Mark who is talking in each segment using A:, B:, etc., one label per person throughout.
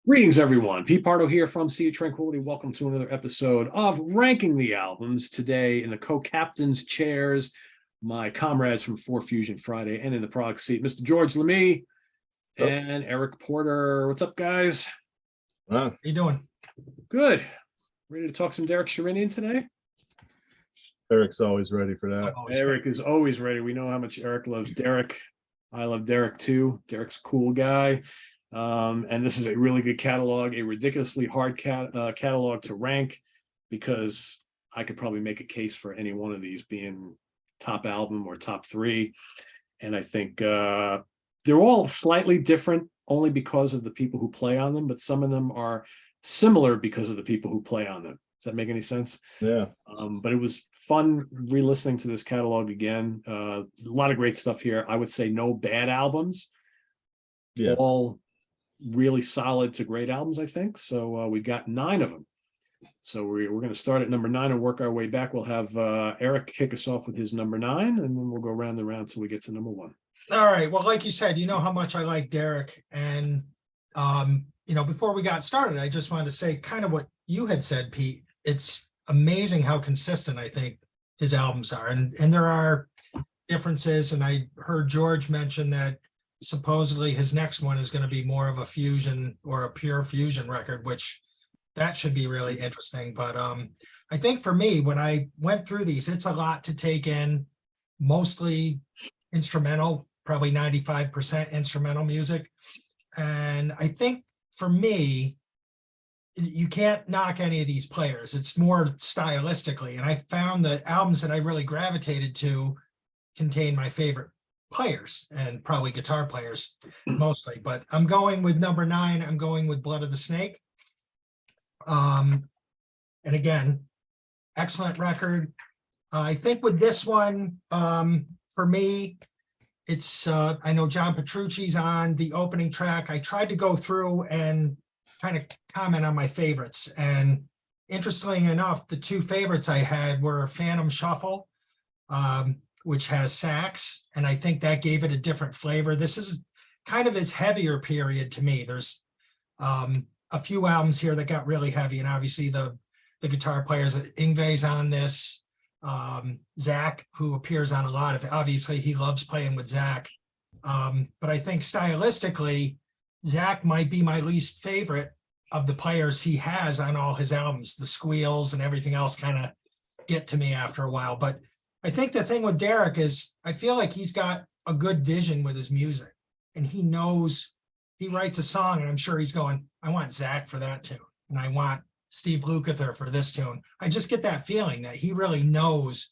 A: Greetings, everyone. Pete Pardo here from Sea of Tranquility. Welcome to another episode of Ranking the Albums. Today, in the co-captain's chairs, my comrades from 4 Fusion Friday, and in the product seat, Mr. George Lamie and Eric Porter. What's up, guys?
B: How you doing?
A: Good. Ready to talk some Derek Sherinian today?
B: Eric's always ready for that.
A: Eric is always ready. We know how much Eric loves Derek. I love Derek too. Derek's a cool guy. And this is a really good catalog, a ridiculously hard catalog to rank, because I could probably make a case for any one of these being top album or top 3. And I think they're all slightly different only because of the people who play on them, but some of them are similar because of the people who play on them. Does that make any sense?
B: Yeah.
A: But it was fun re-listening to this catalog again. A lot of great stuff here. I would say no bad albums.
B: Yeah.
A: All really solid to great albums, I think. So we got 9 of them. So we're going to start at number 9 and work our way back. We'll have Eric kick us off with his number 9, and then we'll go round and round till we get to number 1.
C: All right. Well, like you said, you know how much I like Derek. And, before we got started, I just wanted to say kind of what you had said, Pete. It's amazing how consistent I think his albums are. And there are differences. And I heard George mention that supposedly his next one is going to be more of a fusion or a pure fusion record, which that should be really interesting. But I think for me, when I went through these, it's a lot to take in, mostly instrumental, probably 95% instrumental music. And I think for me, you can't knock any of these players. It's more stylistically. And I found the albums that I really gravitated to contain my favorite players, and probably guitar players mostly. But I'm going with number 9. I'm going with Blood of the Snake. And again, excellent record. I think with this one, for me, it's I know John Petrucci's on the opening track. I tried to go through and kind of comment on my favorites, and interestingly enough, the 2 favorites I had were Phantom Shuffle, which has sax, and I think that gave it a different flavor. This is kind of his heavier period to me. There's a few albums here that got really heavy, and obviously the guitar players, Yngwie's on this, Zach, who appears on a lot of it. Obviously he loves playing with Zach, but I think stylistically Zach might be my least favorite of the players he has on all his albums. The squeals and everything else kind of get to me after a while. But I think the thing with Derek is I feel like he's got a good vision with his music, and he knows, he writes a song and I'm sure he's going, I want Zach for that tune, and I want Steve Lukather for this tune. I just get that feeling that he really knows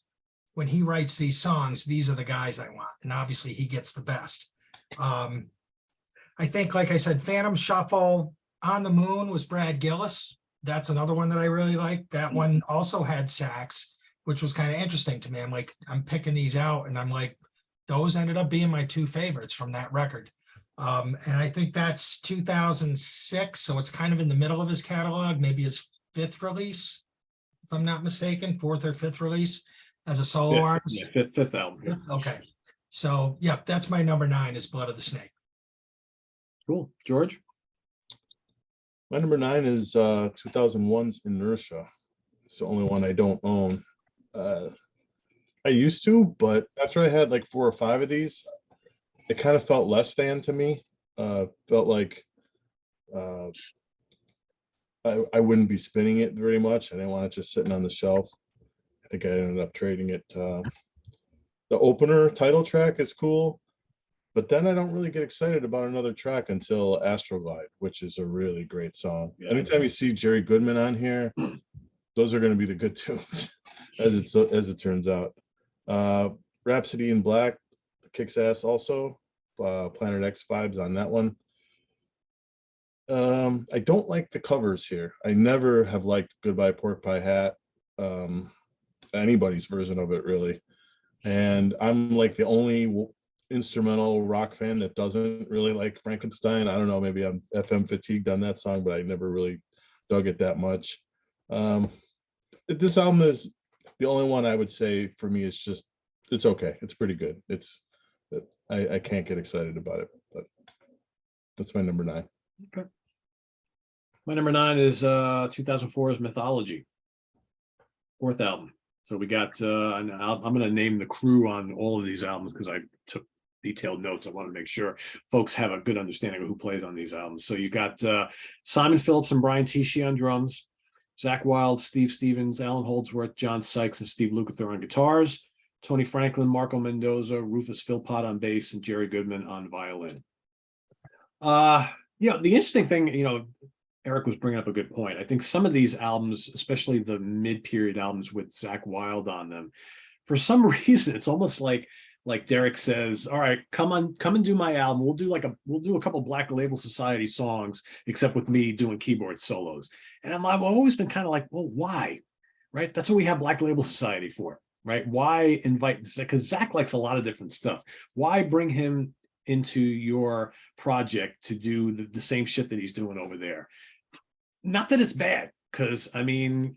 C: when he writes these songs, these are the guys I want. And obviously he gets the best. I think, like I said, Phantom Shuffle, On the Moon was Brad Gillis. That's another one that I really like. That one also had sax, which was kind of interesting to me. I'm like, I'm picking these out, and I'm like, those ended up being my 2 favorites from that record. And I think that's 2006. So it's kind of in the middle of his catalog, maybe his 5th release, if I'm not mistaken, 4th or 5th release as a solo artist.
A: Yeah, fifth album. Yeah.
C: Okay. So, yeah, that's my number 9 is Blood of the Snake.
A: Cool. George?
B: My number 9 is 2001's Inertia. It's the only one I don't own. I used to, but after I had like 4 or 5 of these, it kind of felt less than to me. Felt like I wouldn't be spinning it very much. I didn't want it just sitting on the shelf. I think I ended up trading it. The opener title track is cool, but then I don't really get excited about another track until Astroglide, which is a really great song. Yeah. Anytime you see Jerry Goodman on here, those are going to be the good tunes, as it turns out. Rhapsody in Black kicks ass also. Planet X vibes on that one. I don't like the covers here. I never have liked Goodbye Pork Pie Hat, anybody's version of it really. And I'm like the only instrumental rock fan that doesn't really like Frankenstein. I don't know, maybe I'm FM fatigued on that song, but I never really dug it that much. This album is the only one I would say for me is just, it's okay. It's pretty good. I can't get excited about it, but that's my number 9.
A: Okay. My number 9 is 2004's Mythology, 4th album. So we got, I'm going to name the crew on all of these albums because I took detailed notes. I want to make sure folks have a good understanding of who plays on these albums. So you got Simon Phillips and Brian Tichy on drums, Zach Wilde, Steve Stevens, Alan Holdsworth, John Sykes, and Steve Lukather on guitars, Tony Franklin, Marco Mendoza, Rufus Philpott on bass, and Jerry Goodman on violin. The interesting thing, Eric was bringing up a good point. I think some of these albums, especially the mid-period albums with Zach Wilde on them, for some reason, it's almost like Derek says, all right, come and do my album. We'll do a couple Black Label Society songs, except with me doing keyboard solos. And I've always been kind of like, well, why? Right? That's what we have Black Label Society for, right? Why invite, because Zach likes a lot of different stuff. Why bring him into your project to do the same shit that he's doing over there? Not that it's bad, because I mean,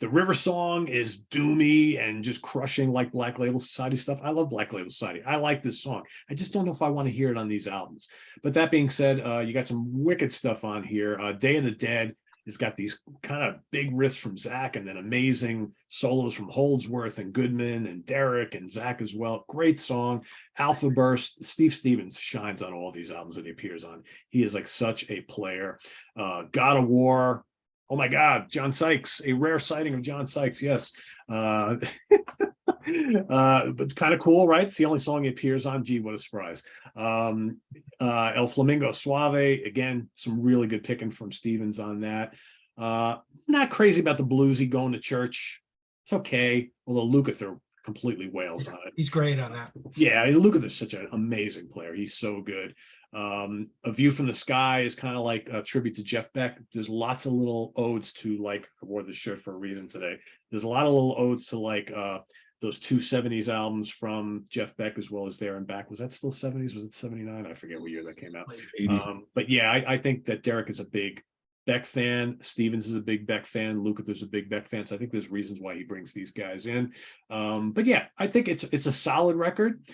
A: the River Song is doomy and just crushing like Black Label Society stuff. I love Black Label Society. I like this song. I just don't know if I want to hear it on these albums. But that being said, you got some wicked stuff on here. Day of the Dead has got these kind of big riffs from Zach, and then amazing solos from Holdsworth and Goodman and Derek and Zach as well. Great song. Alpha Burst. Steve Stevens shines on all these albums that he appears on. He is like such a player. God of War. Oh my God, John Sykes, a rare sighting of John Sykes. Yes. But it's kind of cool, right? It's the only song he appears on. Gee, what a surprise. El Flamingo Suave. Again, some really good picking from Stevens on that. Not crazy about the bluesy going to church. It's okay. Although Lukather completely wails on it.
C: He's great on that.
A: Yeah, Lukather's such an amazing player. He's so good. A View from the Sky is kind of like a tribute to Jeff Beck. There's lots of little odes to, like, I wore this shirt for a reason today. There's a lot of little odes to like those two 70s albums from Jeff Beck, as well as There and Back. Was that still 70s? Was it 79? I forget what year that came out. But yeah, I think that Derek is a big Beck fan. Stevens is a big Beck fan. Lukather's a big Beck fan. So I think there's reasons why he brings these guys in. But yeah, I think it's a solid record.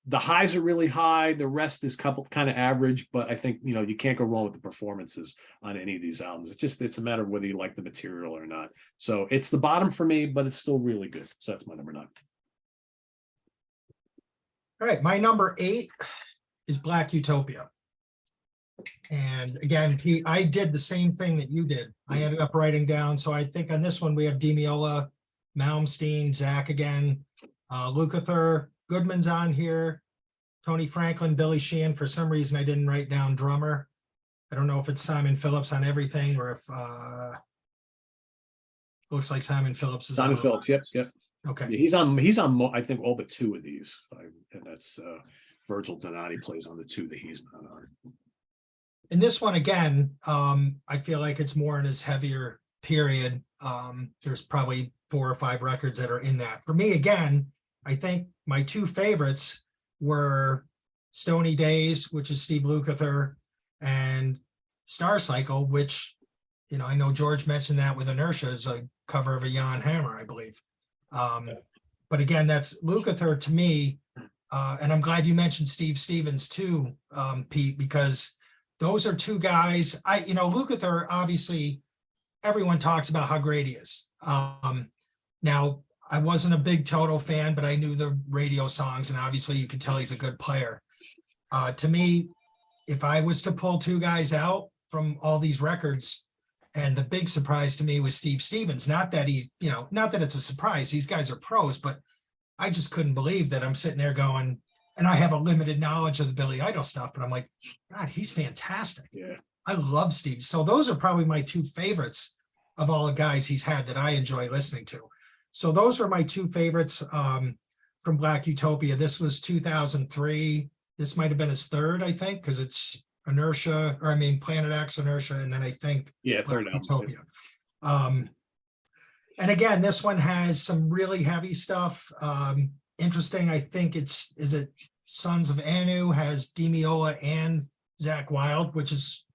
A: The highs are really high. The rest is kind of average, but I think, you can't go wrong with the performances on any of these albums. It's a matter of whether you like the material or not. So it's the bottom for me, but it's still really good. So that's my number 9.
C: All right, my number 8 is Black Utopia. And again, I did the same thing that you did. I ended up writing down. So I think on this one, we have DiMeola, Malmsteen, Zach again, Lukather, Goodman's on here, Tony Franklin, Billy Sheehan. For some reason, I didn't write down drummer. I don't know if it's Simon Phillips on everything or if looks like Simon Phillips is
A: Simon Phillips. Yep.
C: Okay.
A: Yeah, he's on I think all but 2 of these, and that's Virgil Donati plays on the 2 that he's not on.
C: In this one again, I feel like it's more in his heavier period. There's probably 4 or 5 records that are in that. For me, again, I think my 2 favorites were Stony Days, which is Steve Lukather, and Star Cycle, which, I know George mentioned that with Inertia is a cover of a Jan Hammer, I believe. But again, that's Lukather to me. And I'm glad you mentioned Steve Stevens too, Pete, because those are 2 guys. Lukather, obviously, everyone talks about how great he is. Now, I wasn't a big Toto fan, but I knew the radio songs, and obviously you could tell he's a good player. To me, if I was to pull 2 guys out from all these records, and the big surprise to me was Steve Stevens. Not that not that it's a surprise. These guys are pros, but I just couldn't believe that I'm sitting there going, and I have a limited knowledge of the Billy Idol stuff, but I'm like, God, he's fantastic.
A: Yeah. I
C: love Steve. So those are probably my 2 favorites of all the guys he's had that I enjoy listening to. So those are my 2 favorites from Black Utopia. This was 2003. This might have been his 3rd, I think, because it's Planet X, Inertia, and then I think
A: third
C: Utopia. And again, this one has some really heavy stuff. Interesting, I think is it Sons of Anu has DiMeola and Zach Wilde, which is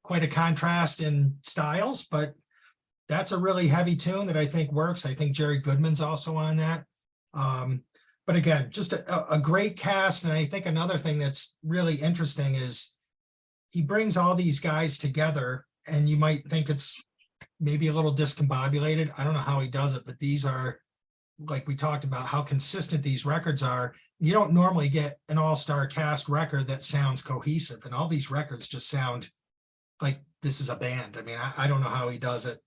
C: quite a contrast in styles, but that's a really heavy tune that I think works. I think Jerry Goodman's also on that. But again, just a great cast. And I think another thing that's really interesting is he brings all these guys together, and you might think it's maybe a little discombobulated. I don't know how he does it, but these are, like we talked about, how consistent these records are. You don't normally get an all-star cast record that sounds cohesive, and all these records just sound like this is a band. I mean, I don't know how he does it.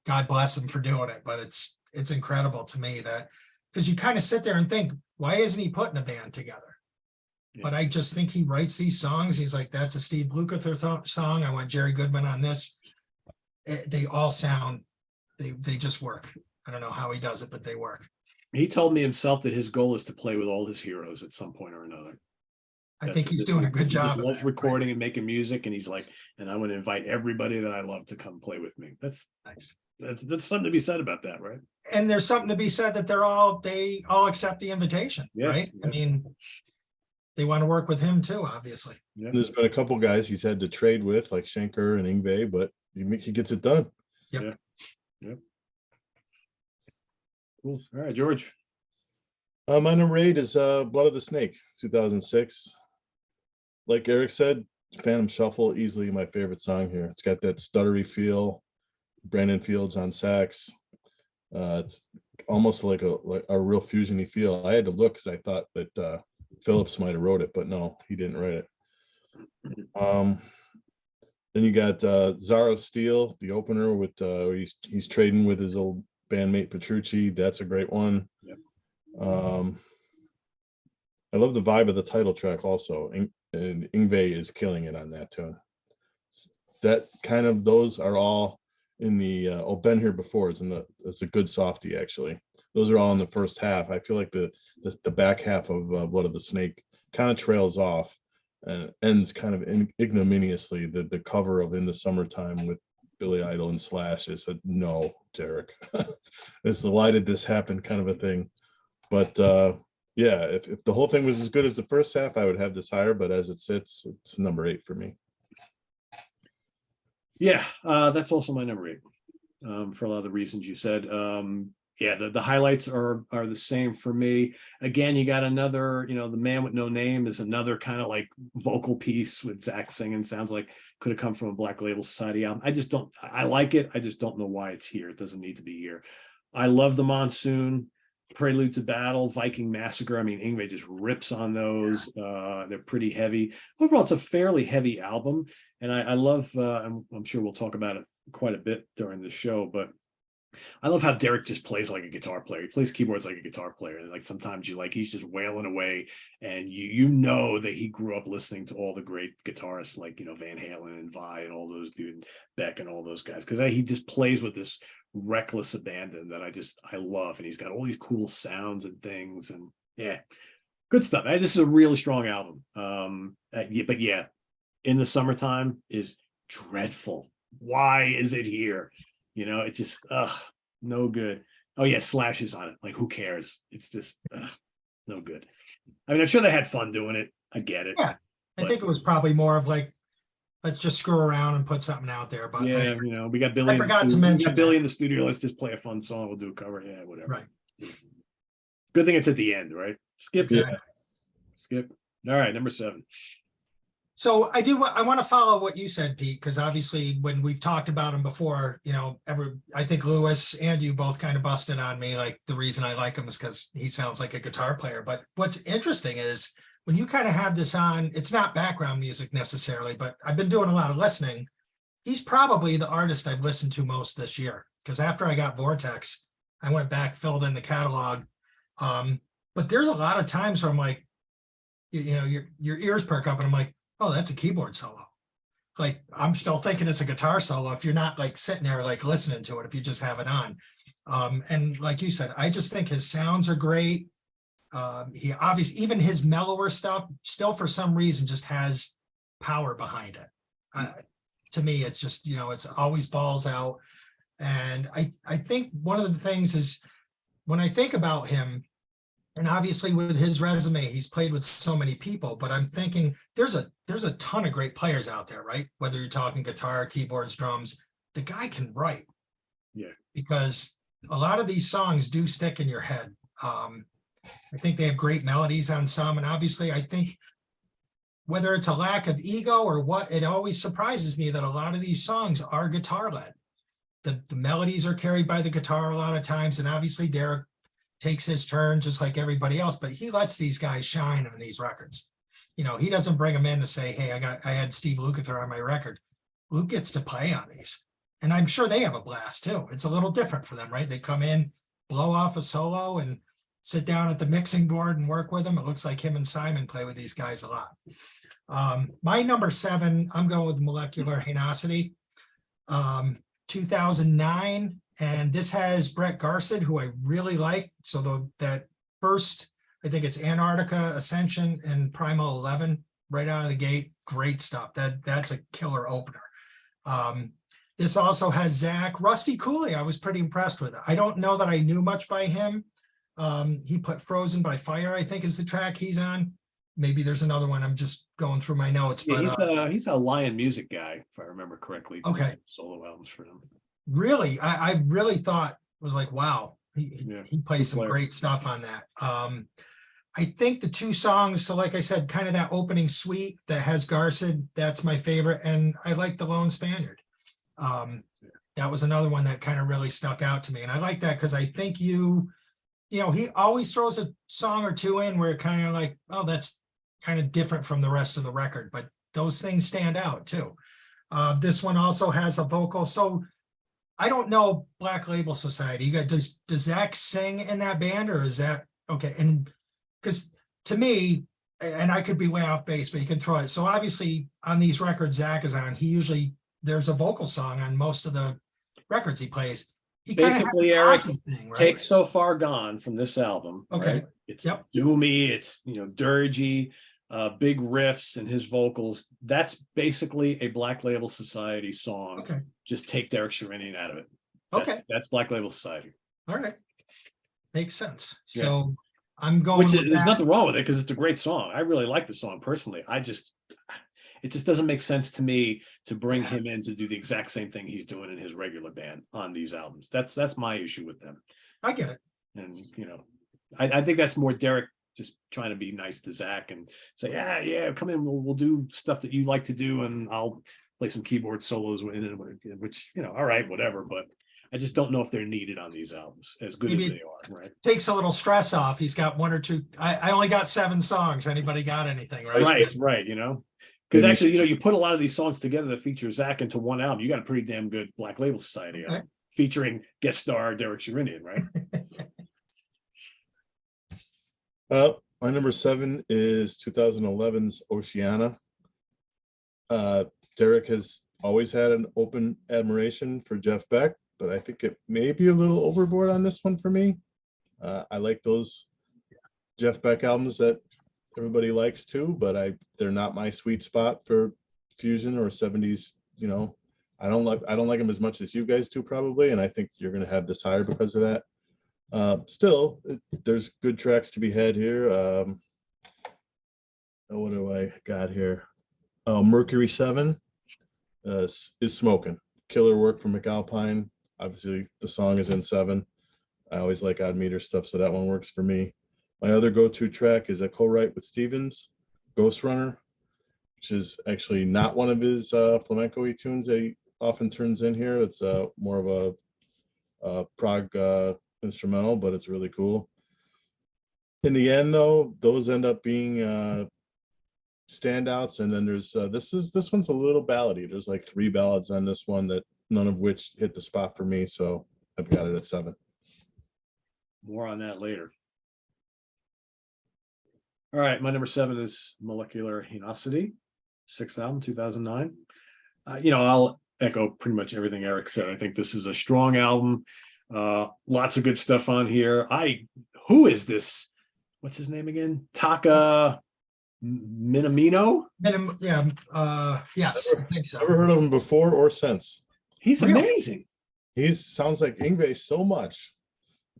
C: God bless him for doing it, but it's incredible to me that, because you kind of sit there and think, why isn't he putting a band together?
A: Yeah.
C: But I just think he writes these songs. He's like, that's a Steve Lukather song. I want Jerry Goodman on this. They all sound, they just work. I don't know how he does it, but they work.
A: He told me himself that his goal is to play with all his heroes at some point or another.
C: I think he's doing a good
A: He
C: job.
A: just
C: of
A: loves
C: that,
A: recording and making music, and he's like, and I'm going to invite everybody that I love to come play with me. That's
C: nice.
A: That's something to be said about that, right?
C: And there's something to be said that they all accept the invitation,
A: Yeah,
C: right?
A: yeah.
C: I mean, they want to work with him too, obviously.
A: Yeah.
B: There's been a couple guys he's had to trade with, like Schenker and Ingve, but he gets it done.
C: Yep.
A: Yep. Cool. All right, George.
B: My number 8 is Blood of the Snake, 2006. Like Eric said, Phantom Shuffle, easily my favorite song here. It's got that stuttery feel. Brandon Fields on sax. It's almost like a real fusion-y feel. I had to look because I thought that Phillips might have wrote it, but no, he didn't write it. Then you got Zara Steel, the opener with he's trading with his old bandmate Petrucci. That's a great one.
A: Yep.
B: I love the vibe of the title track also, and Ingve is killing it on that tune. That kind of, those are all in the Been Here Before. It's a good softie actually. Those are all in the first half. I feel like the back half of Blood of the Snake kind of trails off and ends kind of ignominiously. The cover of In the Summertime with Billy Idol and Slash is a no, Derek. It's a why did this happen kind of a thing. But yeah, if the whole thing was as good as the first half, I would have this higher, but as it sits, it's number 8 for me.
A: Yeah, that's also my number 8, for a lot of the reasons you said. Yeah, the highlights are the same for me. Again, you got another, The Man with No Name is another kind of like vocal piece with Zach singing. Sounds like could have come from a Black Label Society album. I like it. I just don't know why it's here. It doesn't need to be here. I love The Monsoon, Prelude to Battle, Viking Massacre. I mean, Ingve just rips on those. They're pretty heavy. Overall, it's a fairly heavy album. And I love, I'm sure we'll talk about it quite a bit during the show, but I love how Derek just plays like a guitar player. He plays keyboards like a guitar player. And like sometimes he's just wailing away, and you know that he grew up listening to all the great guitarists like, Van Halen and Vi and all those dudes, Beck and all those guys. Because he just plays with this reckless abandon that I love. And he's got all these cool sounds and things. And yeah, good stuff. This is a really strong album. But yeah, In the Summertime is dreadful. Why is it here? It's just no good. Oh yeah, Slash is on it. Like, who cares? It's just no good. I mean, I'm sure they had fun doing it. I get it.
C: Yeah, I think it was probably more of like, let's just screw around and put something out there. But
A: yeah, we got Billy.
C: I forgot to mention
A: we got Billy in the studio. Let's just play a fun song. We'll do a cover. Yeah, whatever.
C: Right.
A: Good thing it's at the end, right? Skip.
C: Exactly.
A: Skip. All right, number 7.
C: So I want to follow what you said, Pete, because obviously when we've talked about him before, I think Lewis and you both kind of busted on me. Like, the reason I like him is because he sounds like a guitar player. But what's interesting is when you kind of have this on, it's not background music necessarily, but I've been doing a lot of listening. He's probably the artist I've listened to most this year, because after I got Vortex, I went back, filled in the catalog. But there's a lot of times where I'm like, your ears perk up and I'm like, oh, that's a keyboard solo. Like, I'm still thinking it's a guitar solo if you're not like sitting there like listening to it, if you just have it on. And like you said, I just think his sounds are great. He obviously, even his mellower stuff still for some reason just has power behind it. To me, it's just, it's always balls out. And I think one of the things is when I think about him, and obviously with his resume, he's played with so many people, but I'm thinking there's a ton of great players out there, right? Whether you're talking guitar, keyboards, drums, the guy can write.
A: Yeah.
C: Because a lot of these songs do stick in your head. I think they have great melodies on some, and obviously I think whether it's a lack of ego or what, it always surprises me that a lot of these songs are guitar led. The melodies are carried by the guitar a lot of times, and obviously Derek takes his turn just like everybody else, but he lets these guys shine on these records. You know, he doesn't bring them in to say, hey, I had Steve Lukather on my record. Luke gets to play on these. And I'm sure they have a blast too. It's a little different for them, right? They come in, blow off a solo and sit down at the mixing board and work with them. It looks like him and Simon play with these guys a lot. My number 7, I'm going with Molecular Henosity. 2009, and this has Brett Garsed, who I really like. So that first, I think it's Antarctica, Ascension, and Primal 11 right out of the gate. Great stuff. That's a killer opener. This also has Zach. Rusty Cooley, I was pretty impressed with it. I don't know that I knew much by him. He put Frozen by Fire, I think is the track he's on. Maybe there's another one. I'm just going through my notes.
A: Yeah,
C: But
A: he's a Lion Music guy, if I remember correctly.
C: Okay.
A: Solo albums for him.
C: Really, I really thought, was like, wow, he plays some
A: player.
C: great stuff on that. I think the 2 songs, so like I said, kind of that opening suite that has Garsed, that's my favorite. And I like The Lone Spaniard. That was another one that kind of really stuck out to me. And I like that because I think you know, he always throws a song or 2 in where it kind of like, oh, that's kind of different from the rest of the record, but those things stand out too. This one also has a vocal. So I don't know Black Label Society. You got, does Zach sing in that band, or is that okay? And because to me, and I could be way off base, but you can throw it. So obviously on these records Zach is on, he usually, there's a vocal song on most of the records he plays. He
A: Basically,
C: kind of
A: Eric,
C: thing, right?
A: Take So Far Gone from this album.
C: Okay.
A: Right? It's
C: Yep.
A: doomy, it's, you know, dirgy, big riffs and his vocals. That's basically a Black Label Society song.
C: Okay.
A: Just take Derek Sherinian out of it.
C: Okay.
A: That's Black Label Society.
C: All right. Makes sense.
A: Yeah.
C: So I'm going
A: Which
C: with
A: there's
C: that.
A: nothing wrong with it because it's a great song. I really like the song personally. It just doesn't make sense to me to bring him in to do the exact same thing he's doing in his regular band on these albums. That's my issue with them.
C: I get it.
A: And, you know, I think that's more Derek just trying to be nice to Zach and say, yeah, come in, we'll do stuff that you like to do, and I'll play some keyboard solos in it, which, you know, all right, whatever. But I just don't know if they're needed on these albums as good as they are, right?
C: Takes a little stress off. He's got 1 or 2. I only got 7 songs. Anybody got anything, right?
A: Right, you know. Because actually, you know, you put a lot of these songs together that feature Zach into one album, you got a pretty damn good Black Label Society album, featuring guest star Derek Sherinian, right?
B: My number 7 is 2011's Oceana. Derek has always had an open admiration for Jeff Beck, but I think it may be a little overboard on this one for me. I like those Jeff Beck albums that everybody likes too, but they're not my sweet spot for fusion or 70s. You know, I don't like them as much as you guys do probably, and I think you're going to have this higher because of that. Still, there's good tracks to be had here. What do I got here? Oh, Mercury 7 is smoking. Killer work from McAlpine. Obviously, the song is in 7. I always like odd meter stuff, so that one works for me. My other go-to track is a co-write with Stevens, Ghost Runner, which is actually not one of his flamenco-y tunes that he often turns in here. It's more of a prog instrumental, but it's really cool. In the end, though, those end up being standouts. And then there's this one's a little ballady. There's like 3 ballads on this one that none of which hit the spot for me, so I've got it at 7.
A: More on that later. All right, my number 7 is Molecular Henosity, 6th album, 2009. You know, I'll echo pretty much everything Eric said. I think this is a strong album. Lots of good stuff on here. Who is this? What's his name again? Taka Minamino?
C: Yes, I think so.
B: Never heard of him before or since.
A: He's
C: Really?
A: amazing.
B: He sounds like Yngwie so much.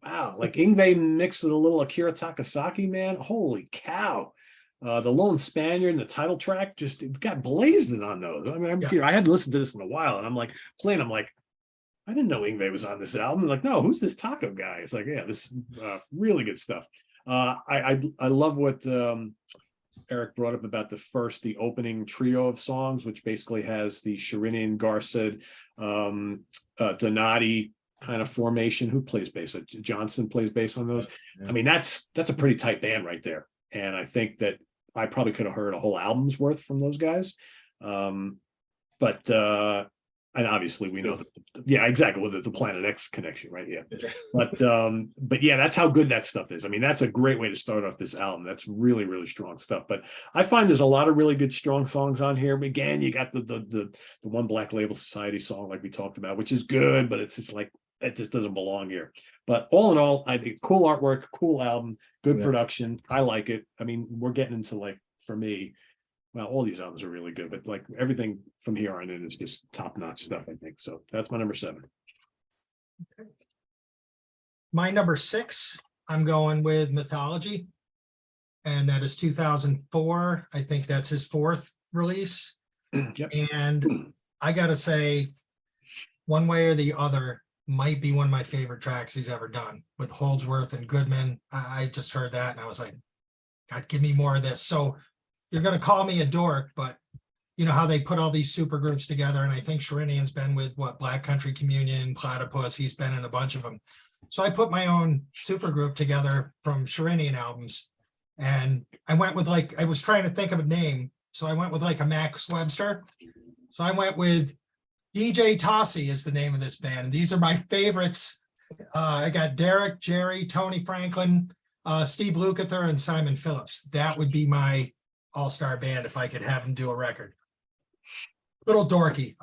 A: Wow, like Yngwie mixed with a little Akira Takasaki, man. Holy cow. The Lone Spaniard and the title track just it got blazed on those. I mean, I hadn't listened to this in a while, and I'm like playing. I'm like, I didn't know Yngwie was on this album. I'm like, no, who's this Taco guy? It's like, yeah, this really good stuff. I love what Eric brought up about the opening trio of songs, which basically has the Sherinian, Garcid, Donati kind of formation. Who plays bass? Johnson plays bass on those.
B: Yeah.
A: I mean, that's a pretty tight band right there. And I think that I probably could have heard a whole album's worth from those guys. And obviously we know that, yeah, exactly, with the Planet X connection, right? Yeah. But yeah, that's how good that stuff is. I mean, that's a great way to start off this album. That's really, really strong stuff. But I find there's a lot of really good, strong songs on here. But again, you got the one Black Label Society song, like we talked about, which is good, but it's just like, it just doesn't belong here. But all in all, I think cool artwork, cool album, good production. I like it. I mean, we're getting into, like, for me, well, all these albums are really good, but like everything from here on in is just top-notch stuff, I think. So that's my number 7.
C: Okay. My number 6, I'm going with Mythology, and that is 2004. I think that's his 4th release.
A: Yep.
C: And I gotta say, One Way or the Other might be one of my favorite tracks he's ever done, with Holdsworth and Goodman. I just heard that and I was like, God, give me more of this. So you're going to call me a dork, but you know how they put all these super groups together. And I think Sherinian's been with Black Country Communion, Platypus. He's been in a bunch of them. So I put my own super group together from Sherinian albums. And I went with, like, I was trying to think of a name. So I went with like a Max Webster. So I went with DJ Tossie is the name of this band. These are my favorites. I got Derek, Jerry, Tony Franklin, Steve Lukather, and Simon Phillips. That would be my all-star band if I could have them do a record. Little dorky.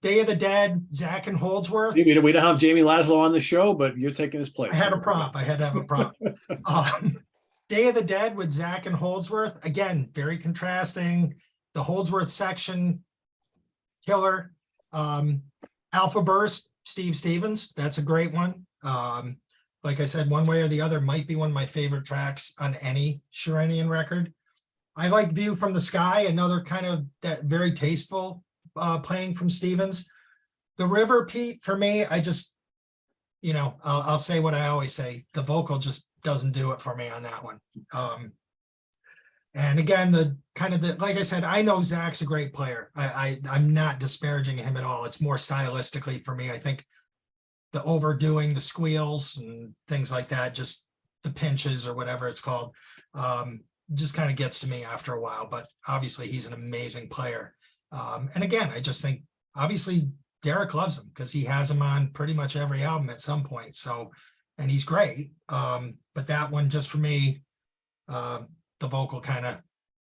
C: Day of the Dead, Zach and Holdsworth.
A: We don't have Jamie Laszlo on the show, but you're taking his place.
C: I had a prop. I had to have a prop. Day of the Dead with Zach and Holdsworth. Again, very contrasting. The Holdsworth section, killer. Alpha Burst, Steve Stevens. That's a great one. Like I said, One Way or the Other might be one of my favorite tracks on any Sherinian record. I like View from the Sky, another kind of that very tasteful playing from Stevens. The River, Pete, for me, I just, you know, I'll say what I always say. The vocal just doesn't do it for me on that one. And again, like I said, I know Zach's a great player. I'm not disparaging him at all. It's more stylistically for me. I think the overdoing, the squeals and things like that, just the pinches or whatever it's called, just kind of gets to me after a while. But obviously he's an amazing player. And again, I just think obviously Derek loves him because he has him on pretty much every album at some point. So, and he's great. But that one just for me, the vocal kind of,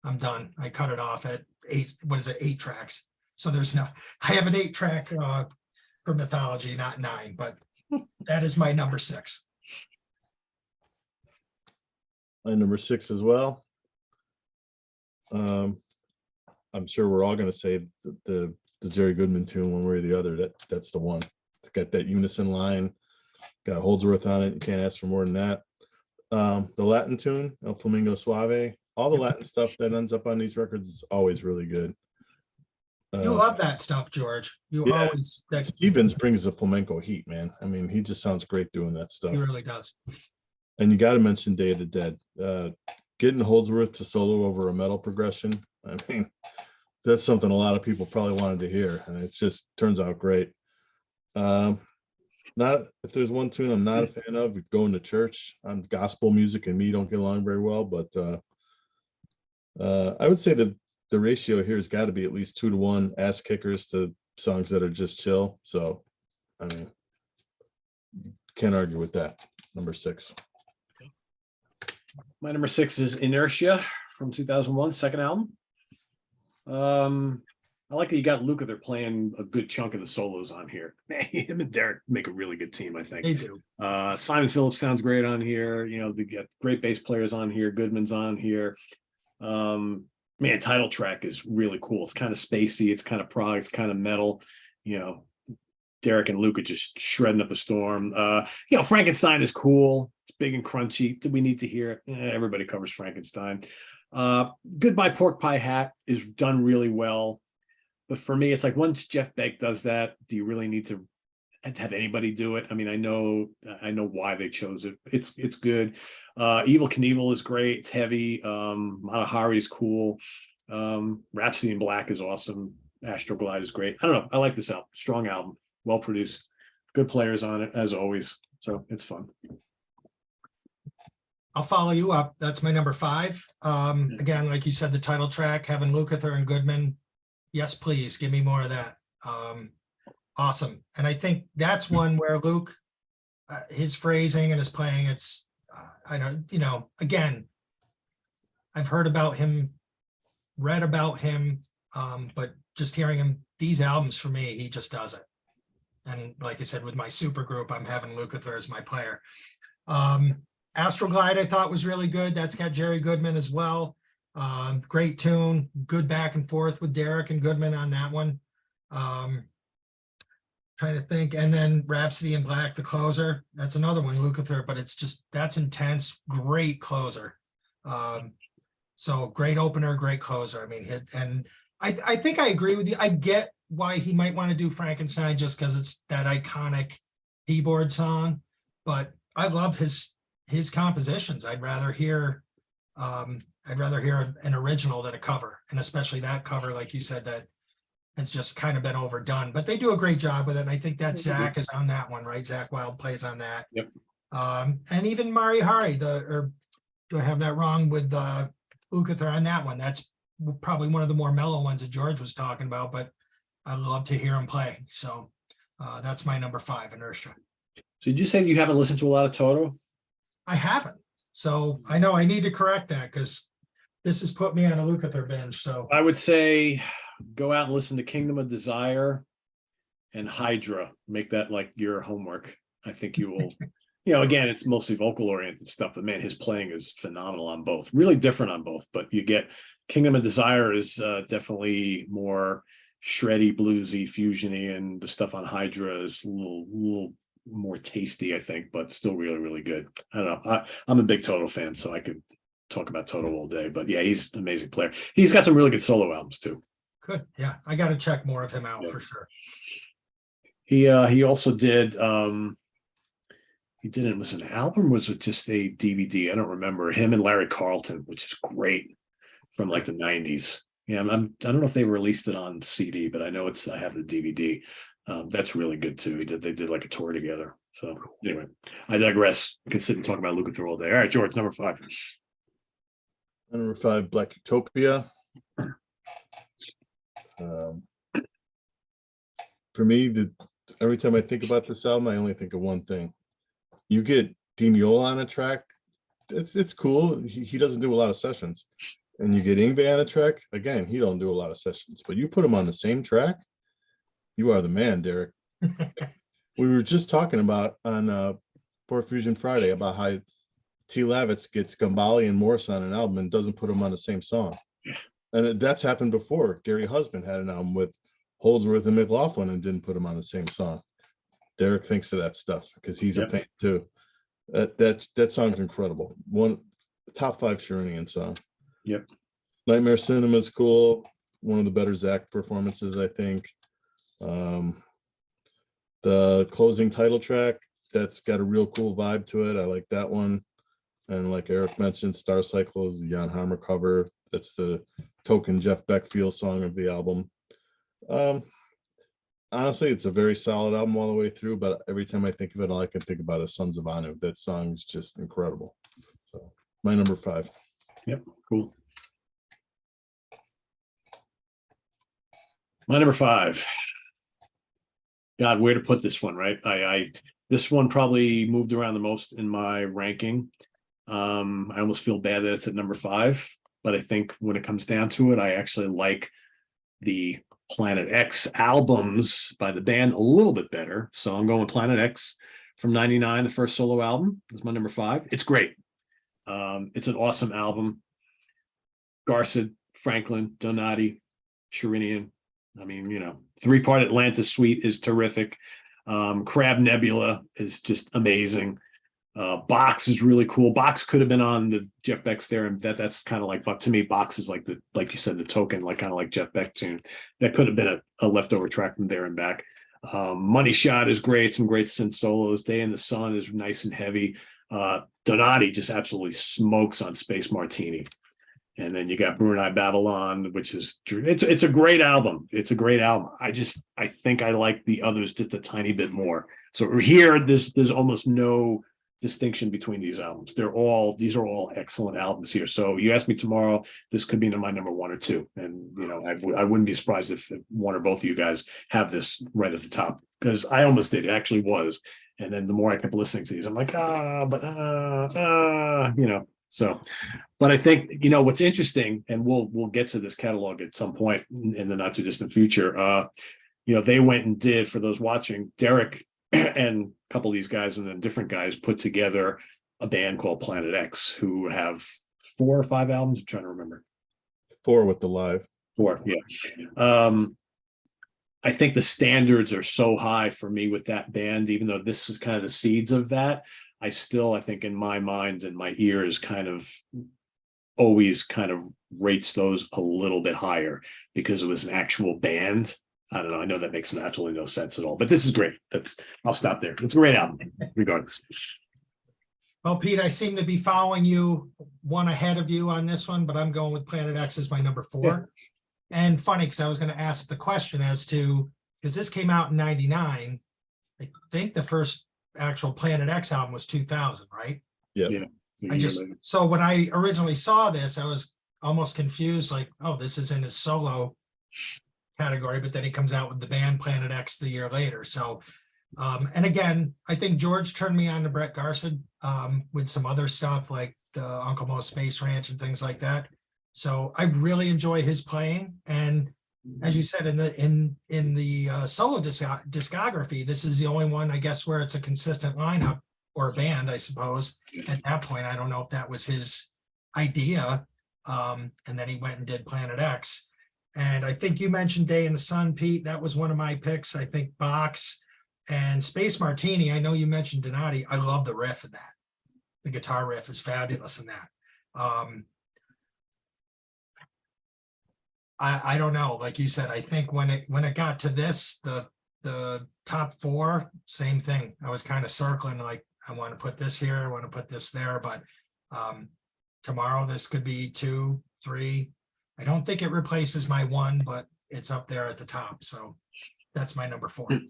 C: I'm done. I cut it off at 8 tracks. So there's no, I have an 8-track for Mythology, not 9, but that is my number 6.
B: My number 6 as well. I'm sure we're all going to say the Jerry Goodman tune, One Way or the Other. That's the one. It's got that unison line, got Holdsworth on it. You can't ask for more than that. The Latin tune, El Flamingo Suave, all the Latin stuff that ends up on these records is always really good.
C: You love that stuff, George. Always.
B: Stevens brings the flamenco heat, man. I mean, he just sounds great doing that stuff.
C: He really does.
B: And you got to mention Day of the Dead. Getting Holdsworth to solo over a metal progression, I mean, that's something a lot of people probably wanted to hear, and it just turns out great. Not if there's one tune I'm not a fan of, Going to Church. Gospel music and me don't get along very well, but I would say that the ratio here has got to be at least 2 to 1 ass kickers to songs that are just chill. So, I mean, can't argue with that. Number 6.
A: My number 6 is Inertia from 2001, second album. I like that you got Luca. They're playing a good chunk of the solos on here. Man, him and Derek make a really good team, I think.
C: They do.
A: Simon Phillips sounds great on here. You know, they get great bass players on here. Goodman's on here. Man, title track is really cool. It's kind of spacey. It's kind of prog. It's kind of metal. You know, Derek and Luca just shredding up a storm. You know, Frankenstein is cool. It's big and crunchy. Do we need to hear it? Everybody covers Frankenstein. Goodbye Pork Pie Hat is done really well. But for me, it's like once Jeff Beck does that, do you really need to? have anybody do it. I mean, I know why they chose it. It's good. Evil Knievel is great. It's heavy. Mata Hari is cool. Rhapsody in Black is awesome. Astroglide is great. I don't know. I like this album. Strong album, well produced, good players on it as always. So it's fun.
C: I'll follow you up. That's my number 5. Again, like you said, the title track, having Lukather and Goodman. Yes, please give me more of that. Awesome. And I think that's one where Luke, his phrasing and his playing, it's, I don't, again, I've heard about him, read about him, but just hearing him, these albums for me, he just does it. And like I said, with my super group, I'm having Lukather as my player. Astroglide I thought was really good. That's got Jerry Goodman as well. Great tune, good back and forth with Derek and Goodman on that one. Trying to think, and then Rhapsody in Black, the closer. That's another one, Lukather, but it's just, that's intense, great closer. So great opener, great closer. I mean, and I think I agree with you. I get why he might want to do Frankenstein just because it's that iconic keyboard song, but I love his compositions. I'd rather hear an original than a cover, and especially that cover, like you said, that has just kind of been overdone. But they do a great job with it. And I think that Zach is on that one, right? Zach Wild plays on that.
A: Yep.
C: And even Mari Hari, or do I have that wrong with Lukather on that one? That's probably one of the more mellow ones that George was talking about, but I love to hear him play. So that's my number 5, Inertia.
A: So did you say you haven't listened to a lot of Toto?
C: I haven't. So I know I need to correct that because this has put me on a Lukather binge. So
A: I would say go out and listen to Kingdom of Desire and Hydra. Make that like your homework. I think you will, again, it's mostly vocal oriented stuff, but man, his playing is phenomenal on both. Really different on both, but you get Kingdom of Desire is definitely more shreddy, bluesy, fusiony, and the stuff on Hydra is a little more tasty, I think, but still really, really good. I don't know. I'm a big Toto fan, so I could talk about Toto all day, but yeah, he's an amazing player. He's got some really good solo albums too.
C: good. Yeah, I got to check more of him out for sure.
A: He also did it was an album, or was it just a DVD? I don't remember. Him and Larry Carlton, which is great, from like the 90s. Yeah, I don't know if they released it on CD, but I know I have the DVD. That's really good too. They did like a tour together. So anyway, I digress. I could sit and talk about Lukather all day. All right, George, number 5.
B: Number 5, Black Utopia. For me, every time I think about this album, I only think of one thing. You get Demiola on a track, it's cool. He doesn't do a lot of sessions. And you get Yngwie on a track, again, he don't do a lot of sessions. But you put him on the same track, you are the man, Derek. We were just talking about on Port Fusion Friday about how T. Lavitz gets Gambale and Morris on an album and doesn't put them on the same song. And that's happened before. Gary Husband had an album with Holdsworth and McLaughlin and didn't put them on the same song. Derek thinks of that stuff because he's a fan too. That song's incredible. Top 5 Sherinian song.
A: Yep.
B: Nightmare Cinema is cool. One of the better Zach performances, I think. The closing title track, that's got a real cool vibe to it. I like that one. And like Eric mentioned, Star Cycle is the Jan Hammer cover. That's the token Jeff Beck feel song of the album. Honestly, it's a very solid album all the way through, but every time I think of it, all I can think about is Sons of Anu. That song is just incredible. So my number 5.
A: Yep, cool. My number 5. God, where to put this one, right? This one probably moved around the most in my ranking. I almost feel bad that it's at number 5, but I think when it comes down to it, I actually like the Planet X albums by the band a little bit better. So I'm going with Planet X from '99, the first solo album. Is my number 5. It's great. It's an awesome album. Garcid, Franklin, Donati, Sherinian. I mean, 3-part Atlantis suite is terrific. Crab Nebula is just amazing. Box is really cool. Box could have been on the Jeff Beck's there, and that's kind of like, but to me, Box is like like you said, the token, like kind of like Jeff Beck tune. That could have been a leftover track from There and Back. Money Shot is great, some great synth solos. Day in the Sun is nice and heavy. Donati just absolutely smokes on Space Martini. And then you got Brunei Babylon, which is it's a great album. It's a great album. I think I like the others just a tiny bit more. So here, there's almost no distinction between these albums. These are all excellent albums here. So you ask me tomorrow, this could be my number 1 or 2. And I wouldn't be surprised if one or both of you guys have this right at the top, because I almost did. It actually was. And then the more I kept listening to these, I'm like, so, but I think, what's interesting, and we'll get to this catalog at some point in the not too distant future. They went and did, for those watching, Derek and a couple of these guys and then different guys put together a band called Planet X, who have 4 or 5 albums. I'm trying to remember.
B: 4 with the live.
A: 4, yeah. I think the standards are so high for me with that band, even though this is kind of the seeds of that. I think in my mind and my ears always kind of rates those a little bit higher because it was an actual band. I don't know. I know that makes absolutely no sense at all, but this is great. I'll stop there. It's a great album, regardless.
C: Well, Pete, I seem to be following you one ahead of you on this one, but I'm going with Planet X as my number 4. Yeah. And funny, because I was going to ask the question as to, because this came out in 99, I think the first actual Planet X album was 2000, right?
B: Yeah.
C: So when I originally saw this, I was almost confused, like, oh, this is in his solo category, but then he comes out with the band Planet X the year later. So, and again, I think George turned me on to Brett Garson with some other stuff like the Uncle Mo's Space Ranch and things like that. So I really enjoy his playing. And as you said, in the solo discography, this is the only one, I guess, where it's a consistent lineup, or a band, I suppose. At that point, I don't know if that was his idea. And then he went and did Planet X. And I think you mentioned Day in the Sun, Pete. That was one of my picks. I think Box and Space Martini. I know you mentioned Donati. I love the riff in that. The guitar riff is fabulous in that. I don't know. Like you said, I think when it got to this, the top 4, same thing. I was kind of circling, like, I want to put this here, I want to put this there, but tomorrow this could be 2, 3. I don't think it replaces my 1, but it's up there at the top. So that's my number 4.
A: Do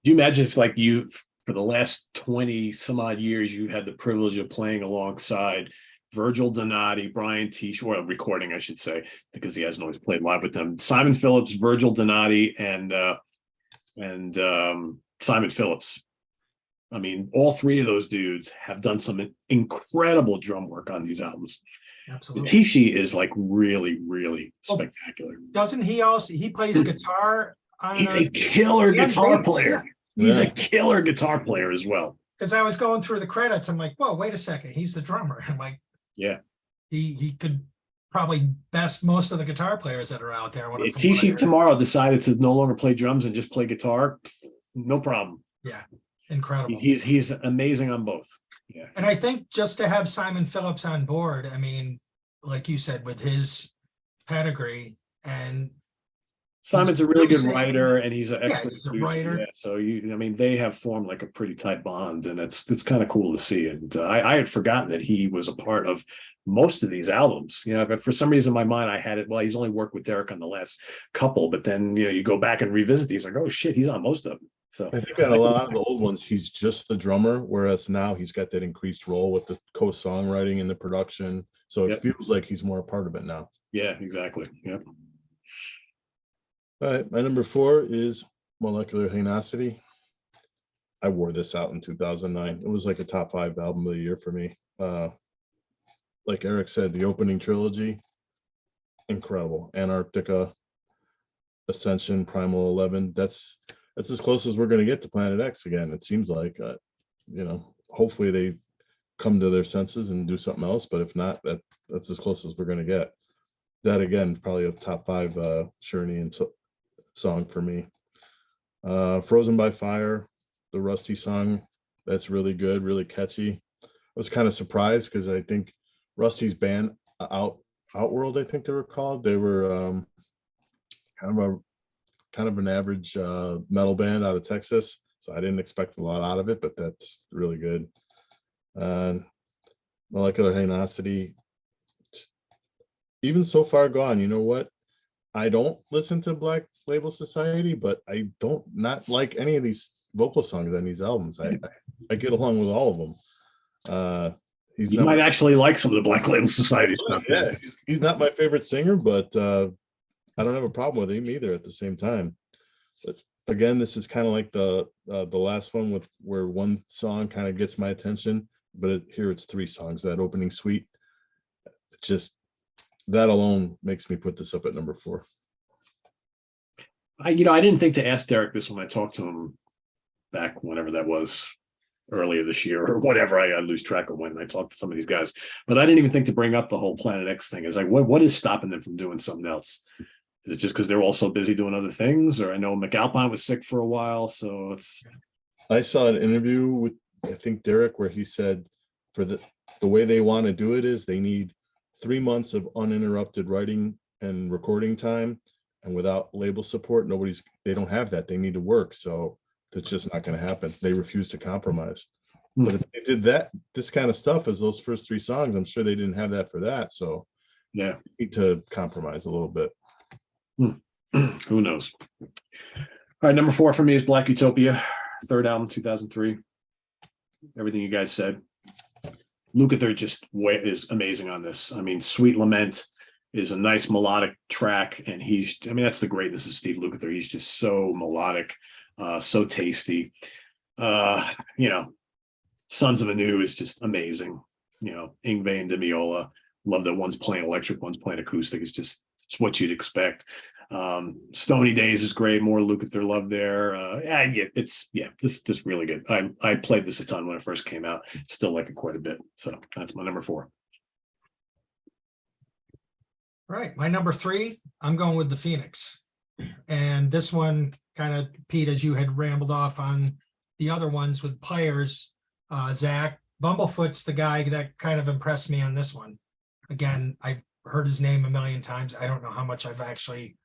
A: you imagine if, like, you, for the last 20 some odd years, you had the privilege of playing alongside Virgil Donati, Brian T. Or recording, I should say, because he hasn't always played live with them. Simon Phillips, Virgil Donati, and Simon Phillips. I mean, all 3 of those dudes have done some incredible drum work on these albums.
C: Absolutely.
A: Tishi is like really, really spectacular.
C: Doesn't he plays guitar?
A: He's a killer guitar player. He's a killer guitar player as well.
C: Because I was going through the credits, I'm like, whoa, wait a second, he's the drummer. I'm like,
A: yeah,
C: he could probably best most of the guitar players that are out there.
A: If Tishi tomorrow decided to no longer play drums and just play guitar, no problem.
C: Yeah, incredible.
A: He's amazing on both. Yeah,
C: and I think just to have Simon Phillips on board, I mean, like you said, with his pedigree, and
A: Simon's a really good writer, and he's an expert
C: writer.
A: Yeah, so they have formed like a pretty tight bond, and it's kind of cool to see. And I had forgotten that he was a part of most of these albums. But for some reason in my mind, I had it. Well, he's only worked with Derek on the last couple, but then you go back and revisit these, like, oh shit, he's on most of them. So
B: I think on a lot of the old ones, he's just the drummer, whereas now he's got that increased role with the co-songwriting and the production. So it feels like he's more a part of it now.
A: Yeah, exactly. Yep.
B: All right, my number 4 is Molecular Henosity. I wore this out in 2009. It was like a top 5 album of the year for me. Like Eric said, the opening trilogy, incredible. Antarctica, Ascension, Primal 11. That's as close as we're going to get to Planet X again. It seems like, hopefully they come to their senses and do something else. But if not, that's as close as we're going to get. That again, probably a top 5 Sherinian song for me. Frozen by Fire, the Rusty song, that's really good, really catchy. I was kind of surprised because I think Rusty's band, Outworld, I think they were called. They were kind of kind of an average metal band out of Texas, so I didn't expect a lot out of it, but that's really good. Molecular Hainosity, even So Far Gone. You know what? I don't listen to Black Label Society, but I don't not like any of these vocal songs on these albums. I get along with all of them. He's
A: You
B: not
A: might actually like some of the Black Label Society stuff.
B: yeah, he's not my favorite singer, but I don't have a problem with him either at the same time. But again, this is kind of like the last one with where one song kind of gets my attention, but here it's 3 songs. That opening suite, just that alone makes me put this up at number 4.
A: I didn't think to ask Derek this when I talked to him back whenever that was, earlier this year or whatever. I lose track of when I talked to some of these guys, but I didn't even think to bring up the whole Planet X thing. It's like, what is stopping them from doing something else? Is it just because they're all so busy doing other things? Or I know McAlpine was sick for a while, so it's.
B: I saw an interview with, I think, Derek, where he said for the way they want to do it is they need 3 months of uninterrupted writing and recording time, and without label support, they don't have that. They need to work. So that's just not going to happen. They refuse to compromise. But if they did this kind of stuff as those first 3 songs, I'm sure they didn't have that for that. So
A: Yeah,
B: you need to compromise a little bit.
A: Who knows? All right, number 4 for me is Black Utopia, 3rd album, 2003. Everything you guys said. Lukather just is amazing on this. I mean, Sweet Lament is a nice melodic track, and that's the greatness of Steve Lukather. He's just so melodic. So tasty. Sons of Anu is just amazing. Yngwie and Demiola. Love that one's playing electric, one's playing acoustic. It's what you'd expect. Stony Days is great. More Lukather love there. This is really good. I played this a ton when it first came out. Still like it quite a bit. So that's my number 4.
C: All right, my number 3, I'm going with the Phoenix. And this one kind of, Pete, as you had rambled off on the other ones with players, Zach, Bumblefoot's the guy that kind of impressed me on this one. Again, I've heard his name a million times. I don't know how much I've actually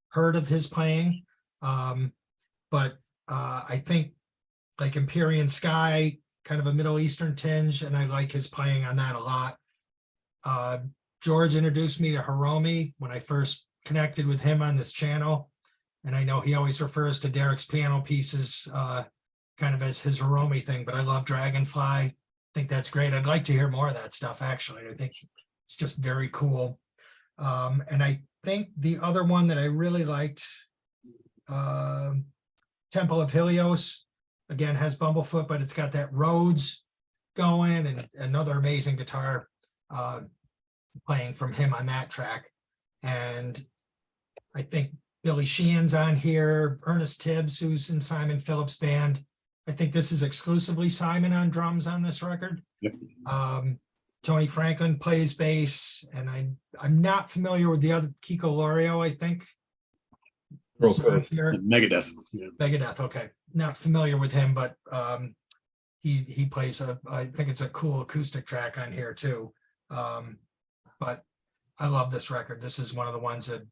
C: heard of his playing. But I think like Empyrean Sky, kind of a Middle Eastern tinge, and I like his playing on that a lot. George introduced me to Hiromi when I first connected with him on this channel. And I know he always refers to Derek's piano pieces kind of as his Hiromi thing, but I love Dragonfly. I think that's great. I'd like to hear more of that stuff, actually. I think it's just very cool. And I think the other one that I really liked, Temple of Helios, again, has Bumblefoot, but it's got that Rhodes going, and another amazing guitar playing from him on that track. And I think Billy Sheehan's on here, Ernest Tibbs, who's in Simon Phillips' band. I think this is exclusively Simon on drums on this record.
A: Yep.
C: Tony Franklin plays bass, and I'm not familiar with the other Kiko Lorio, I think. Here.
A: Megadeth. Yeah.
C: Megadeth, okay. Not familiar with him, but he plays I think it's a cool acoustic track on here too. But I love this record. This is one of the ones that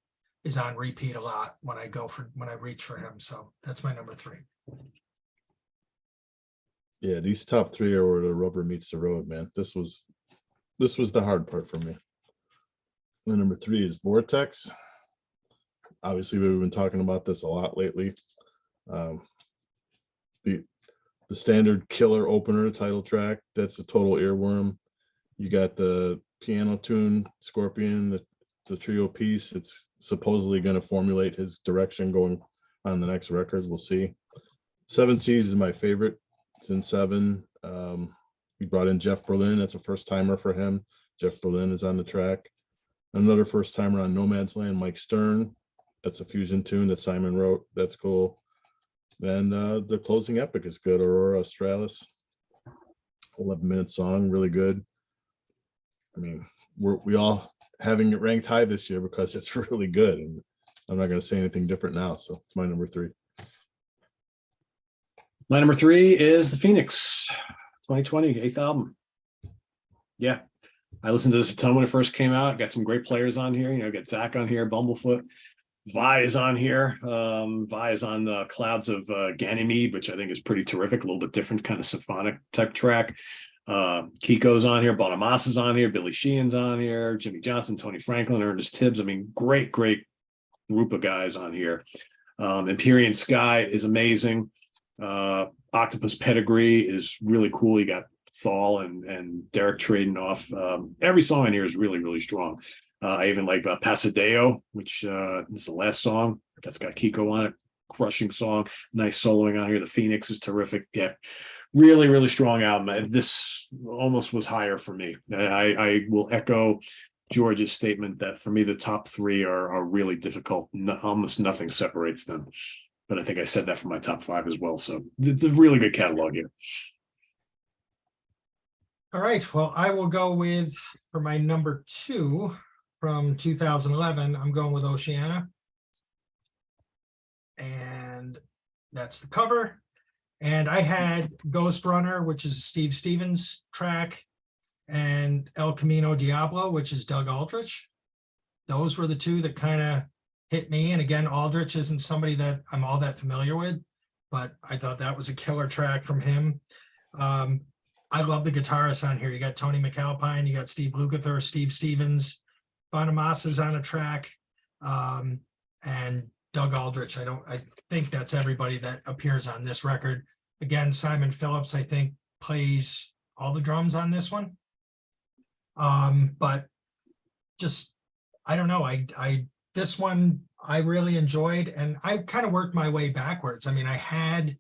C: is on repeat a lot when I reach for him. So that's my number 3.
B: Yeah, these top 3 are where the rubber meets the road, man. This was the hard part for me. My number 3 is Vortex. Obviously, we've been talking about this a lot lately. The standard killer opener title track, that's a total earworm. You got the piano tune, Scorpion, the trio piece. It's supposedly going to formulate his direction going on the next records. We'll see. 7 Seas is my favorite. It's in 7. We brought in Jeff Berlin. That's a first timer for him. Jeff Berlin is on the track. Another first timer on Nomad's Land, Mike Stern. That's a fusion tune that Simon wrote. That's cool. And the closing epic is good. Aurora Australis, 11-minute song, really good. I mean, we all having it ranked high this year because it's really good. And I'm not going to say anything different now. So it's my number 3.
A: My number 3 is the Phoenix, 2020, 8th album. Yeah, I listened to this a ton when it first came out. Got some great players on here. Got Zach on here, Bumblefoot. Vi is on here. Vi is on Clouds of Ganymede, which I think is pretty terrific, a little bit different, kind of symphonic type track. Kiko's on here, Bonamassa is on here, Billy Sheehan's on here, Jimmy Johnson, Tony Franklin, Ernest Tibbs. I mean, great group of guys on here. Empyrean Sky is amazing. Octopus Pedigree is really cool. You got Thal and Derek trading off. Every song in here is really strong. I even like Pasadeo, which is the last song that's got Kiko on it. Crushing song, nice soloing on here. The Phoenix is terrific. Yeah, really strong album. This almost was higher for me. I will echo George's statement that for me the top three are really difficult. Almost nothing separates them. But I think I said that for my top five as well. So it's a really good catalog here.
C: All right. Well, I will go with, for my number 2 from 2011, I'm going with Oceana. And that's the cover. And I had Ghost Runner, which is a Steve Stevens track, and El Camino Diablo, which is Doug Aldrich. Those were the two that kind of hit me. And again, Aldrich isn't somebody that I'm all that familiar with, but I thought that was a killer track from him. I love the guitarists on here. You got Tony McAlpine, you got Steve Lukather, Steve Stevens, Bonamassa's on a track, and Doug Aldrich. I think that's everybody that appears on this record. Again, Simon Phillips, I think, plays all the drums on this one. But just, I don't know. This one I really enjoyed, and I kind of worked my way backwards. I mean, I had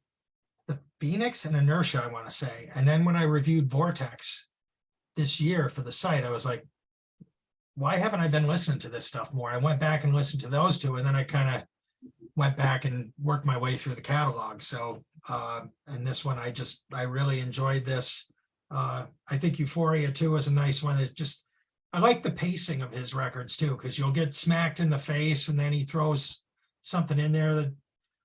C: the Phoenix and Inertia, I want to say. And then when I reviewed Vortex this year for the site, I was like, why haven't I been listening to this stuff more? I went back and listened to those two, and then I kind of went back and worked my way through the catalog. So, and this one, I really enjoyed this. I think Euphoria too is a nice one. It's just, I like the pacing of his records too, because you'll get smacked in the face and then he throws something in there that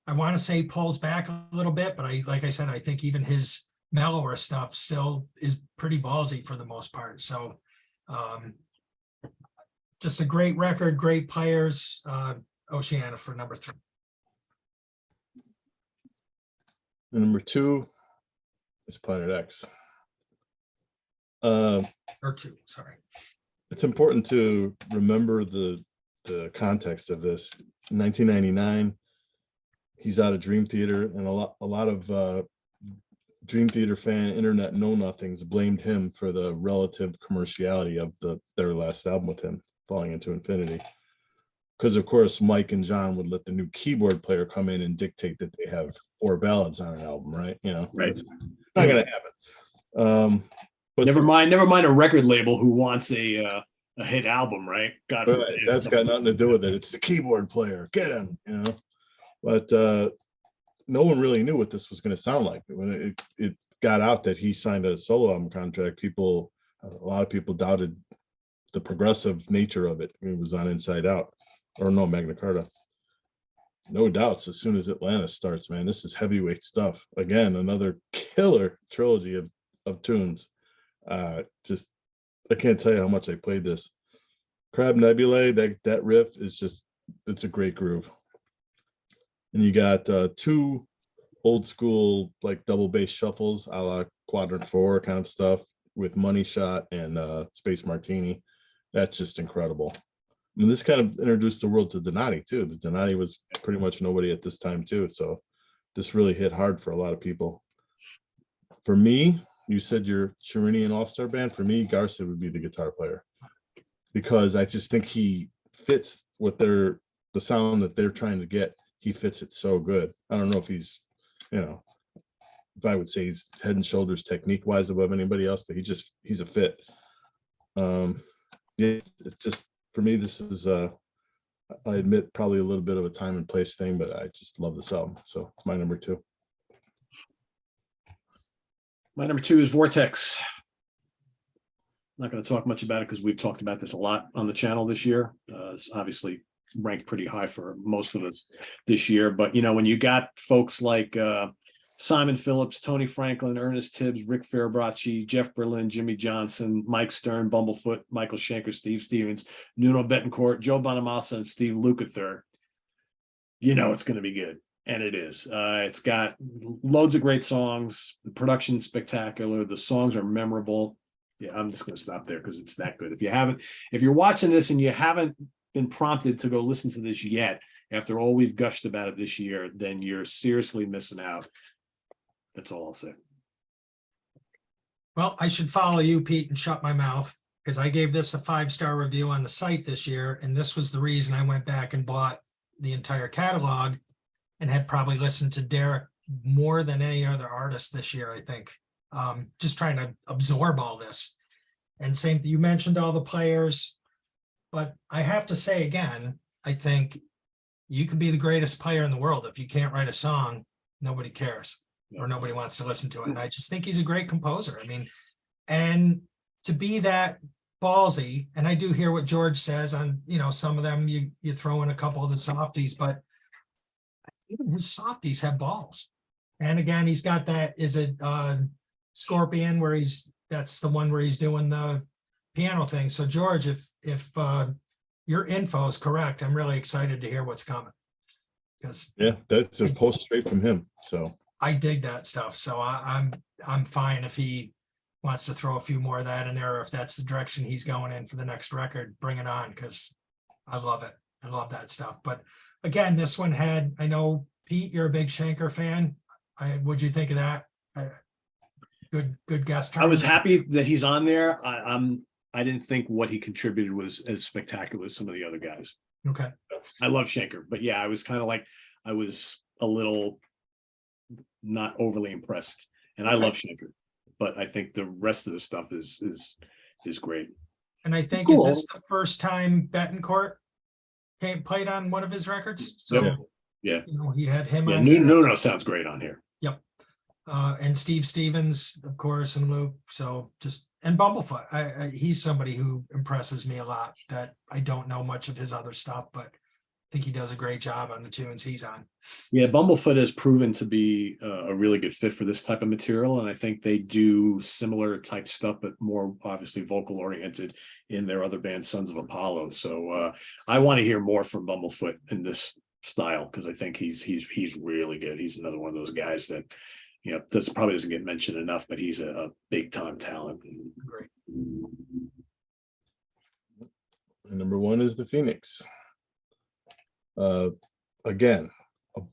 C: I want to say pulls back a little bit, but like I said, I think even his mellower stuff still is pretty ballsy for the most part. So, just a great record, great players. Oceana for number 3.
B: And number 2 is Planet X.
C: Or 2, sorry.
B: It's important to remember the context of this. In 1999, he's out of Dream Theater, and a lot of Dream Theater fan internet know-nothings blamed him for the relative commerciality of their last album with him, Falling Into Infinity. Because of course Mike and John would let the new keyboard player come in and dictate that they have 4 ballads on an album, right? You know,
A: Right.
B: It's not gonna happen. But
A: Never mind a record label who wants a hit album, right? God forbid.
B: that's got nothing to do with it. It's the keyboard player. Get him, you know. But no one really knew what this was going to sound like. When it got out that he signed a solo album contract, a lot of people doubted the progressive nature of it. It was on Inside Out, or no, Magna Carta. No doubts, as soon as Atlantis starts, man, this is heavyweight stuff. Again, another killer trilogy of tunes. Just, I can't tell you how much I played this. Crab Nebulae, that riff is just, it's a great groove. And you got 2 old school like double bass shuffles a la Quadrant 4 kind of stuff with Money Shot and Space Martini. That's just incredible. I mean, this kind of introduced the world to Donati too. The Donati was pretty much nobody at this time too. So this really hit hard for a lot of people. For me, you said your Sherinian All-Star Band. For me, Garcia would be the guitar player, because I just think he fits what the sound that they're trying to get. He fits it so good. I don't know if he's, if I would say he's head and shoulders technique wise above anybody else, but he's a fit. Yeah, it just, for me, this is I admit probably a little bit of a time and place thing, but I just love this album. So it's my number 2.
A: My number 2 is Vortex. I'm not going to talk much about it because we've talked about this a lot on the channel this year. It's obviously ranked pretty high for most of us this year. But, when you got folks like Simon Phillips, Tony Franklin, Ernest Tibbs, Rick Farabracci, Jeff Berlin, Jimmy Johnson, Mike Stern, Bumblefoot, Michael Schenker, Steve Stevens, Nuno Betancourt, Joe Bonamassa, and Steve Lukather. you know it's going to be good. And it is. It's got loads of great songs. The production's spectacular. The songs are memorable. Yeah, I'm just going to stop there because it's that good. If you're watching this and you haven't been prompted to go listen to this yet, after all we've gushed about it this year, then you're seriously missing out. That's all I'll say.
C: Well, I should follow you, Pete, and shut my mouth, because I gave this a 5-star review on the site this year, and this was the reason I went back and bought the entire catalog and had probably listened to Derek more than any other artist this year, I think. Just trying to absorb all this. And same, you mentioned all the players, but I have to say again, I think you can be the greatest player in the world. If you can't write a song, nobody cares or nobody wants to listen to it. And I just think he's a great composer. I mean, and to be that ballsy, and I do hear what George says on, some of them, you throw in a couple of the softies, but even his softies have balls. And again, he's got that, is it Scorpion, where that's the one where he's doing the piano thing. So George, if your info is correct, I'm really excited to hear what's coming. Because
B: yeah, that's a post straight from him. So
C: I dig that stuff. So I'm fine if he wants to throw a few more of that in there, or if that's the direction he's going in for the next record, bring it on, because I love it. I love that stuff. But again, this one had, I know, Pete, you're a big Schenker fan. What'd you think of that? Good guest.
A: I was happy that he's on there. I didn't think what he contributed was as spectacular as some of the other guys.
C: Okay.
A: I love Schenker, but yeah, I was kind of like, I was a little not overly impressed, and I love Schenker, but I think the rest of the stuff is great.
C: And I think,
A: cool.
C: Is this the first time Betancourt played on one of his records? So
A: yeah,
C: he had him on.
A: No sounds great on here.
C: Yep. And Steve Stevens, of course, and Luke. So and Bumblefoot. He's somebody who impresses me a lot, that I don't know much of his other stuff, but I think he does a great job on the tunes he's on.
A: Yeah, Bumblefoot has proven to be a really good fit for this type of material, and I think they do similar type stuff, but more obviously vocal oriented in their other band, Sons of Apollo. So I want to hear more from Bumblefoot in this style, because I think he's really good. He's another one of those guys that this probably doesn't get mentioned enough, but he's a big time talent.
C: Great.
B: And number 1 is the Phoenix. Again,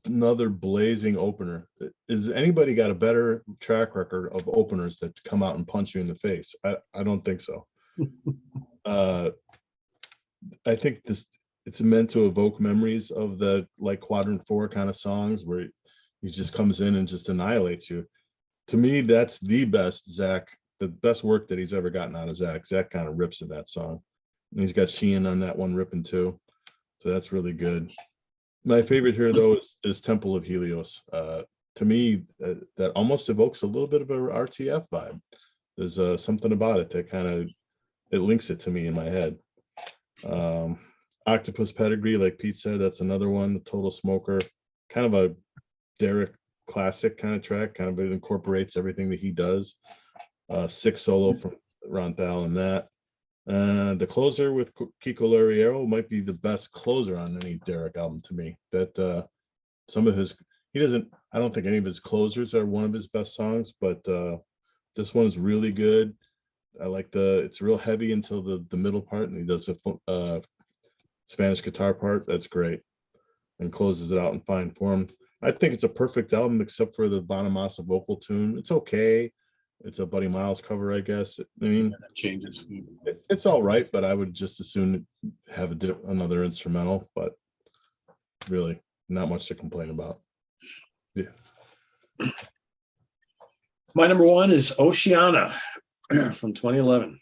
B: another blazing opener. Is anybody got a better track record of openers that come out and punch you in the face? I don't think so. I think it's meant to evoke memories of the Quadrant 4 kind of songs where he just comes in and just annihilates you. To me, that's the best the best work that he's ever gotten out of Zach. Zach kind of rips in that song. And he's got Sheehan on that one ripping too. So that's really good. My favorite here, though, is Temple of Helios. To me, that almost evokes a little bit of a RTF vibe. There's something about it that it links it to me in my head. Octopus Pedigree, like Pete said, that's another one. The Total Smoker, kind of a Derek classic kind of track, kind of incorporates everything that he does. 6 solo from Ron Thal and that. The closer with Kiko Lariero might be the best closer on any Derek album to me. That some of his, I don't think any of his closers are one of his best songs, but this one's really good. I like it's real heavy until the middle part, and he does a Spanish guitar part. That's great, and closes it out in fine form. I think it's a perfect album except for the Bonamassa vocal tune. It's okay. It's a Buddy Miles cover, I guess. I mean,
A: that changes.
B: It's all right, but I would just as soon have another instrumental. But really, not much to complain about. Yeah.
A: My number 1 is Oceana from 2011.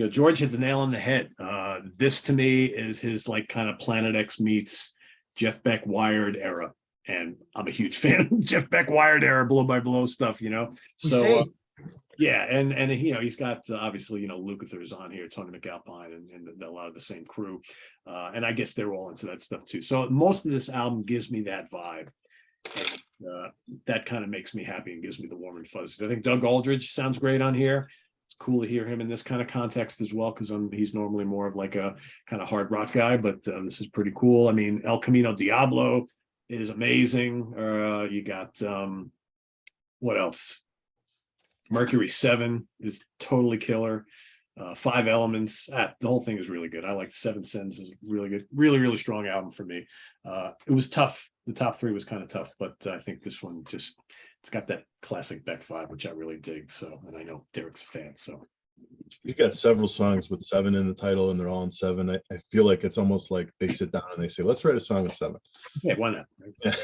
A: George hit the nail on the head. This to me is his kind of Planet X meets Jeff Beck Wired era. And I'm a huge fan of Jeff Beck Wired era blow by blow stuff, So yeah, and he's got obviously Lukather's on here, Tony McAlpine, and a lot of the same crew, and I guess they're all into that stuff too. So most of this album gives me that vibe, and that kind of makes me happy and gives me the warm and fuzzies. I think Doug Aldridge sounds great on here. It's cool to hear him in this kind of context as well, because he's normally more of like a kind of hard rock guy, but this is pretty cool. I mean, El Camino Diablo is amazing. You got what else? Mercury 7 is totally killer. 5 Elements, the whole thing is really good. I like Seven Sins is really good, really strong album for me. It was tough. The top 3 was kind of tough, but I think this one just, it's got that classic Beck vibe, which I really dig. So, and I know Derek's a fan, so.
B: He's got several songs with 7 in the title, and they're all in 7. I feel like it's almost like they sit down and they say, let's write a song with 7.
A: Yeah, why not? Right?
B: Yeah.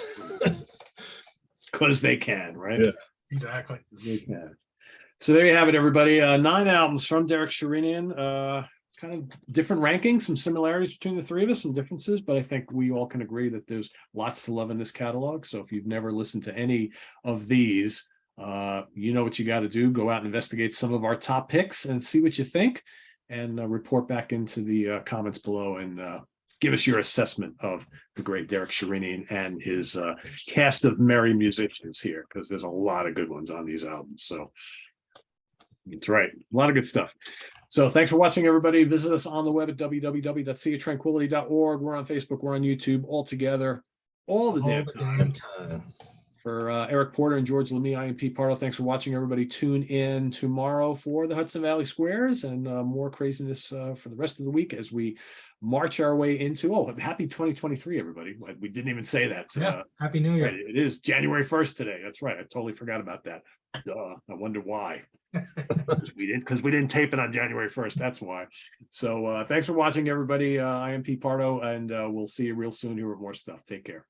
A: Because they can, right?
B: Yeah.
C: Exactly.
A: They can. So there you have it, everybody. 9 albums from Derek Sherinian. Kind of different rankings, some similarities between the 3 of us, some differences, but I think we all can agree that there's lots to love in this catalog. So if you've never listened to any of these, you know what you got to do. Go out and investigate some of our top picks and see what you think, and report back into the comments below, and give us your assessment of the great Derek Sherinian and his cast of merry musicians here, because there's a lot of good ones on these albums. So that's right, a lot of good stuff. So thanks for watching, everybody. Visit us on the web at www.seaoftranquility.org. We're on Facebook, we're on YouTube, all together, all the damn time. For Eric Porter and George Lamie, I am Pete Pardo. Thanks for watching, everybody. Tune in tomorrow for the Hudson Valley Squares and more craziness for the rest of the week as we march our way into, happy 2023, everybody. We didn't even say that.
C: Yeah, Happy New Year.
A: Right, it is January 1st today. That's right. I totally forgot about that. Duh, I wonder why. Because we didn't tape it on January 1st. That's why. So thanks for watching, everybody. I am Pete Pardo, and we'll see you real soon here with more stuff. Take care.